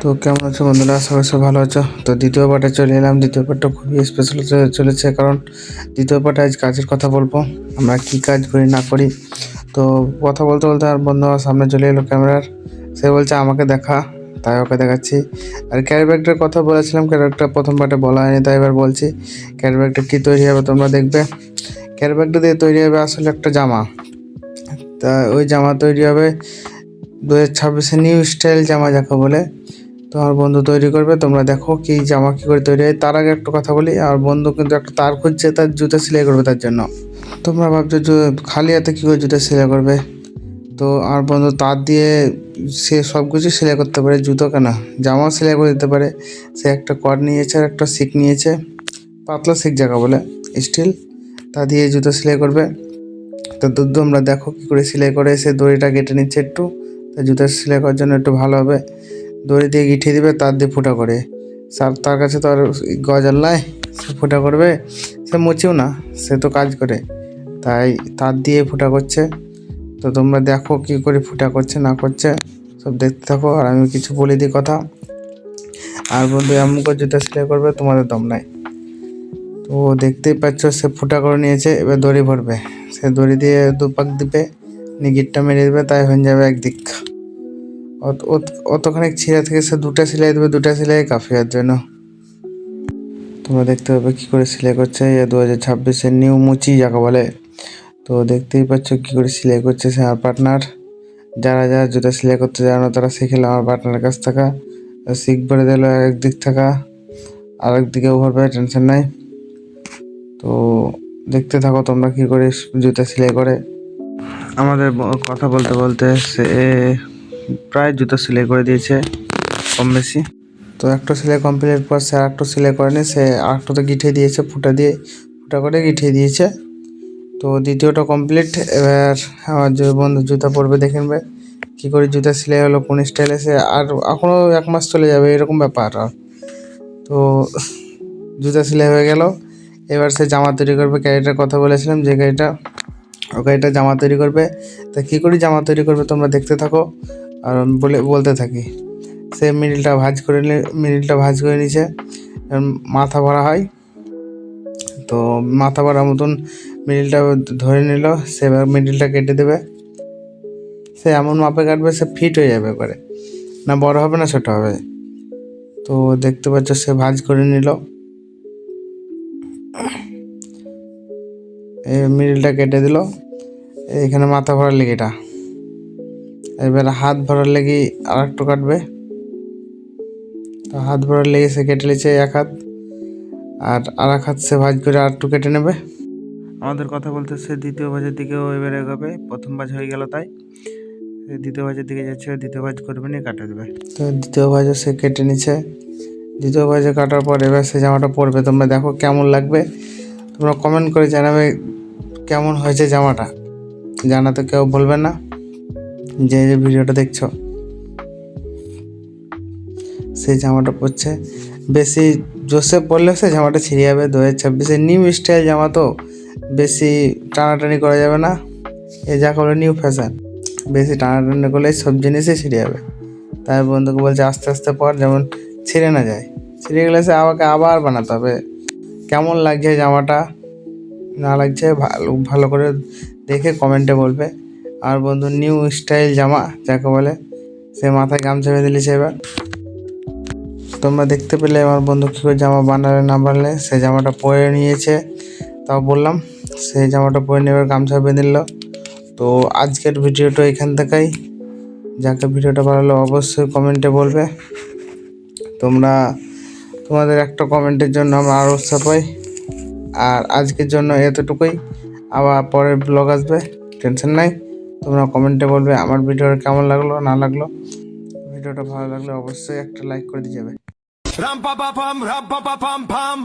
তো কেমন আছো বন্ধুরা? আশা করি সব ভালো আছো। তো দ্বিতীয় পার্টে চলে এলাম। দ্বিতীয় পার্টটা খুবই স্পেশাল চলেছে, কারণ দ্বিতীয় পার্টে আজ কাজের কথা বলবো, আমরা কি কাজ করি না করি। তো কথা বলতে বলতে আর বন্ধু আমার সামনে চলে এলো ক্যামেরার। সে বলছে আমাকে দেখা, তাই ওকে দেখাচ্ছি। আর ক্যারি ব্যাগটার কথা বলেছিলাম, ক্যারি ব্যাগটা প্রথম পার্টে বলা হয়নি, তাই এবার বলছি ক্যারি ব্যাগটা কী তৈরি হবে তোমরা দেখবে। ক্যারি ব্যাগটা দিয়ে তৈরি হবে আসলে একটা জামা। তা ওই জামা তৈরি হবে 2026-এ নিউ স্টাইল জামা যাকে বলে। তো আমার বন্ধু তৈরি করবে, তোমরা দেখো কি জামা কী করে তৈরি হয়। তার আগে একটু কথা বলি, আমার বন্ধু কিন্তু একটা তার খুঁজছে তার জুতা সেলাই করবে তার জন্য। তোমরা ভাবছো খালি হাতে কী করে জুতা সেলাই করবে। তো আমার বন্ধু তার দিয়ে সে সব কিছু সেলাই করতে পারে, জুতো কেন জামাও সেলাই করে দিতে পারে। সে একটা কর্ড নিয়েছে আর একটা শিক নিয়েছে, পাতলা শিক জায়গা বলে স্টিল, তা দিয়ে জুতো সেলাই করবে। তো তোমরা দেখো কী করে সেলাই করে। সে দড়িটা কেটে নিচ্ছে একটু, তা জুতো সেলাই করার জন্য একটু ভালো হবে। দড়ি দিয়ে গিঠিয়ে দিবে, তার দিয়ে ফুটা করে। তার কাছে তো আর গজাল নাই, সে ফুটা করবে। সে মুছেও না, সে তো কাজ করে, তাই তার দিয়ে ফুটা করছে। তো তোমরা দেখো কী করে ফুটা করছে না করছে, সব দেখতে থাকো। আর আমি কিছু বলে দিই কথা। আর বন্ধু এমন করে জুতা সেলাই করবে তোমাদের দম নাই। তো দেখতেই পাচ্ছ সে ফুটা করে নিয়েছে, এবার দড়ি ভরবে। সে দড়ি দিয়ে দুপাক দিবে, নিগিটটা মেরে দেবে, তাই হয়ে যাবে একদিক। অতখানি ছিঁড়া থেকে সে দুটা সেলাই দেবে, দুটা সেলাই কাফিয়ার জন্য। তোমরা দেখতে পাবে কী করে সেলাই করছে। 2026-এর নিউ মুচি যাকে বলে। তো দেখতেই পাচ্ছ কী করে সেলাই করছে সে আমার পার্টনার। যারা যারা জুতা সেলাই করতে জানো তারা শিখেলো আমার পার্টনারের কাছ থেকে। শিখ ভরে দিল একদিক থেকে, আরেক দিকেও ভরবে, টেনশন নাই। তো দেখতে থাকো তোমরা কী করে জুতা সেলাই করে। আমাদের কথা বলতে বলতে সে প্রায় জুতো সেলাই করে দিয়েছে কম বেশি। তো একটা সেলাই কমপ্লিটের পর সে আরেকটা সেলাই করেনি, সে আরেকটাতে গিঠিয়ে দিয়েছে, ফুটা করে গিঠিয়ে দিয়েছে। তো দ্বিতীয়টা কমপ্লিট। এবার আমার যে বন্ধু জুতা পরবে দেখে নেবে কী করে জুতা সেলাই হলো, কোন স্টাইলে। সে আর এখনও 1 মাস চলে যাবে এরকম ব্যাপার। তো জুতা সেলাই হয়ে গেল, এবার সে জামা তৈরি করবে। গাড়িটার কথা বলেছিলাম যে গাড়িটা, ও গাড়িটা জামা তৈরি করবে। তা কী করে জামা তৈরি করবে তোমরা দেখতে থাকো, আর আমি বলতে থাকি। সে মিডিলটা ভাঁজ করে নিছে, মাথা ভরা হয়। তো মাথা ভরার মতন মিডিলটা ধরে নিল, সে এবার মিডিলটা কেটে দেবে। সে এমন মাপে কাটবে সে ফিট হয়ে যাবে করে, না বড় হবে না ছোট হবে। তো দেখতে পাচ্ছ সে ভাঁজ করে নিল, এই মিডিলটা কেটে দিল। এখানে মাথা ভরার লেগেটা, এবার হাত ভরার লেগে আর একটু কাটবে। তো হাত ভরার লেগে সে কেটে নিচ্ছে এক হাত, আর এক হাত সে ভাঁজ করে আর একটু কেটে নেবে। আমাদের কথা বলতে সে দ্বিতীয় ভাঁজের দিকেও এবার এগোবে। প্রথম ভাঁজ হয়ে গেল, তাই দ্বিতীয় ভাঁজের দিকে যাচ্ছে, দ্বিতীয় ভাঁজ করবে নিয়ে কাটে দেবে। তো দ্বিতীয় ভাঁজও সে কেটে নিচ্ছে। দ্বিতীয় ভাঁজে কাটার পর এবার সে জামাটা পরবে। তোমরা দেখো কেমন লাগবে, তোমরা কমেন্ট করে জানাবে কেমন হয়েছে জামাটা। জানাতে কেউ বলবে না যে ভিডিওটা দেখছো। সেই জামাটা পরছে, বেশি জোসে পরলে সে জামাটা ছিঁড়ে যাবে। 2026-এর নিউ স্টাইল জামা, তো বেশি টানাটানি করা যাবে না। এ যা করলে নিউ ফ্যাশন, বেশি টানাটানি করলে সব জিনিসই ছিঁড়ে যাবে। তাই বন্ধুকে বলছে আস্তে আস্তে পর, যেমন ছিঁড়ে না যায়। ছিঁড়ে গেলে সে আমাকে আবার বানাতে হবে। কেমন লাগছে জামাটা না লাগছে ভালো করে দেখে কমেন্টে বলবে। আর বন্ধু নিউ স্টাইল জামা যাকে বলে, সে মাথায় গামছা বেঁধে নিয়েছে। এবার তোমরা দেখতে পেলে আমার বন্ধু কী করে জামা বানালে না বানালে। সে জামাটা পরে নিয়েছে, তাও বললাম সেই জামাটা পরে নিয়ে এবার গামছা বেঁধে নিল। তো আজকের ভিডিওটা এখান থেকেই। যাকে ভিডিওটা ভালো লাগলো অবশ্যই কমেন্টে বলবে। তোমাদের একটা কমেন্টের জন্য আমরা আরও উৎসাহ পাই। আর আজকের জন্য এতটুকুই, আবার পরের ব্লগ আসবে, টেনশন নাই। তোমরা কমেন্টে বলবে আমার ভিডিওটা কেমন লাগলো না লাগলো। ভিডিওটা ভালো লাগলে অবশ্যই একটা লাইক করে দিয়ে যাবে। Ram pa pa pam, ram pa pa pam pam.